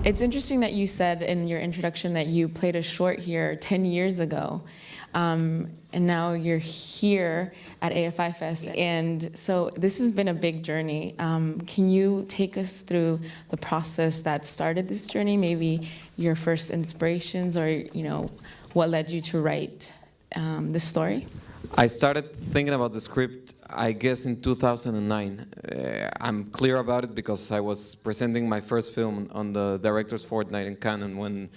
It's interesting that you said in your introduction that you played a short here 10 years ago. And now you're here at AFI FEST, and so this has been a big journey. Can you take us through the process that started this journey, maybe your first inspirations, or what led you to write this story? I started thinking about the script, I guess, in 2009. I'm clear about it because I was presenting my first film on the Directors Fortnight in Cannes, and when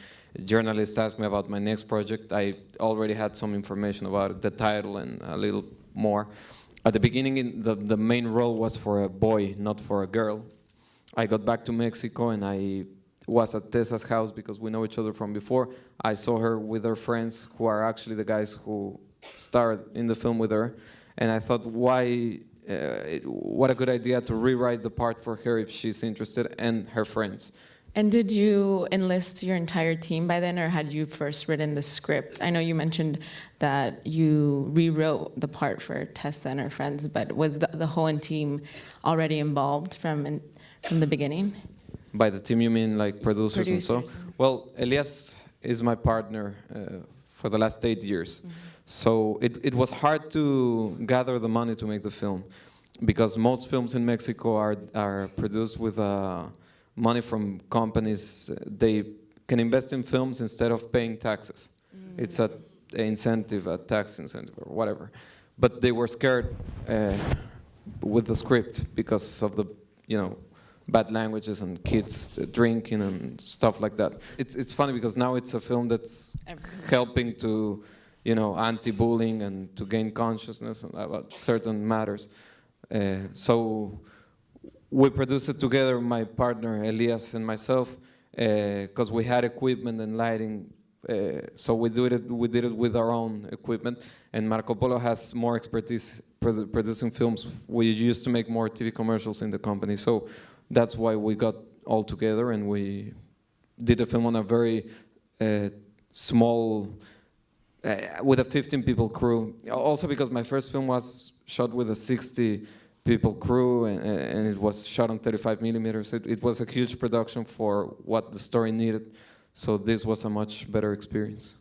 journalists asked me about my next project, I already had some information about it, the title and a little more. At the beginning, the main role was for a boy, not for a girl. I got back to Mexico and I was at Tessa's house because we know each other from before. I saw her with her friends, who are actually the guys who starred in the film with her. And I thought, what a good idea to rewrite the part for her if she's interested, and her friends. And did you enlist your entire team by then, or had you first written the script? I know you mentioned that you rewrote the part for Tessa and her friends, but was the whole team already involved from the beginning? By the team, you mean like producers and so? Well, Elias is my partner for the last 8 years. Mm-hmm. So it was hard to gather the money to make the film, because most films in Mexico are produced with money from companies. They can invest in films instead of paying taxes. It's an incentive, a tax incentive or whatever. But they were scared with the script because of the bad languages and kids drinking and stuff like that. It's funny because now it's a film that's helping to anti-bullying and to gain consciousness about certain matters. So we produced it together, my partner Elias and myself, because we had equipment and lighting. So we did it with our own equipment. And Marco Polo has more expertise producing films. We used to make more TV commercials in the company. So that's why we got all together and we did a film on a very small, with a 15-people crew. Also because my first film was shot with a 60-people crew, and it was shot on 35 millimeters. It was a huge production for what the story needed. So this was a much better experience.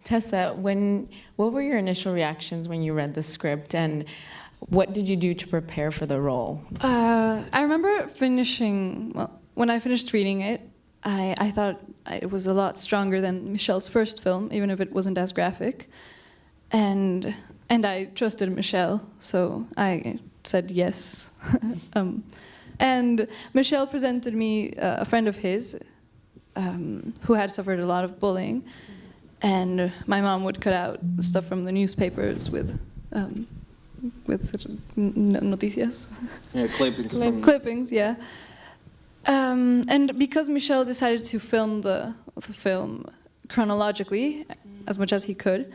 Tessa, what were your initial reactions when you read the script, and what did you do to prepare for the role? I remember when I finished reading it, I thought it was a lot stronger than Michel's first film, even if it wasn't as graphic. And I trusted Michel, so I said yes. And Michel presented me a friend of his who had suffered a lot of bullying, and my mom would cut out stuff from the newspapers with noticias. Yeah, clippings. Clippings, yeah. And because Michel decided to film the film chronologically, as much as he could,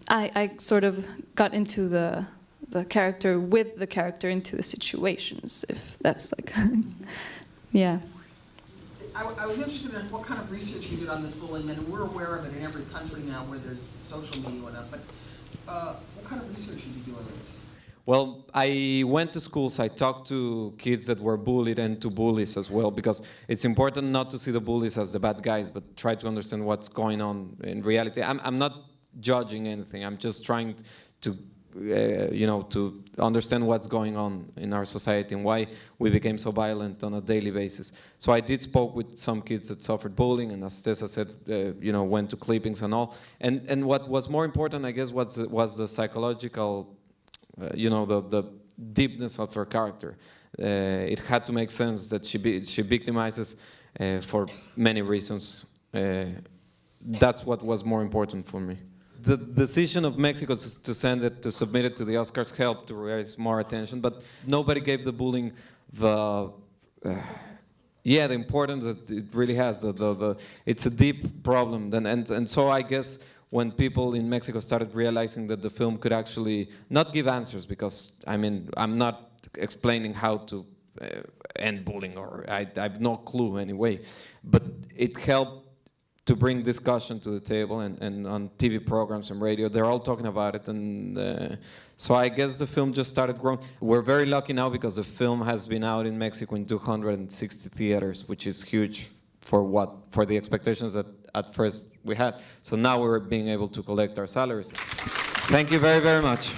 I sort of got into the character with the character into the situations, if that's like, yeah. I was interested in what kind of research you did on this bullying, and we're aware of it in every country now where there's social media and whatnot, but what kind of research did you do on this? Well, I went to schools, I talked to kids that were bullied and to bullies as well, because it's important not to see the bullies as the bad guys, but try to understand what's going on in reality. I'm not judging anything, I'm just trying to to understand what's going on in our society and why we became so violent on a daily basis. So I did spoke with some kids that suffered bullying, and as Tessa said, went to clippings and all. And what was more important, I guess, was the psychological, the deepness of her character. It had to make sense that she victimizes for many reasons. That's what was more important for me. The decision of Mexico to submit it to the Oscars helped to raise more attention, but nobody gave the bullying the importance that it really has. It's a deep problem, and so I guess when people in Mexico started realizing that the film could actually not give answers, because I'm not explaining how to end bullying, or I have no clue anyway, but it helped to bring discussion to the table, and on TV programs and radio, they're all talking about it, and so I guess the film just started growing. We're very lucky now because the film has been out in Mexico in 260 theaters, which is huge for the expectations that at first we had. So now we're being able to collect our salaries. Thank you very, very much.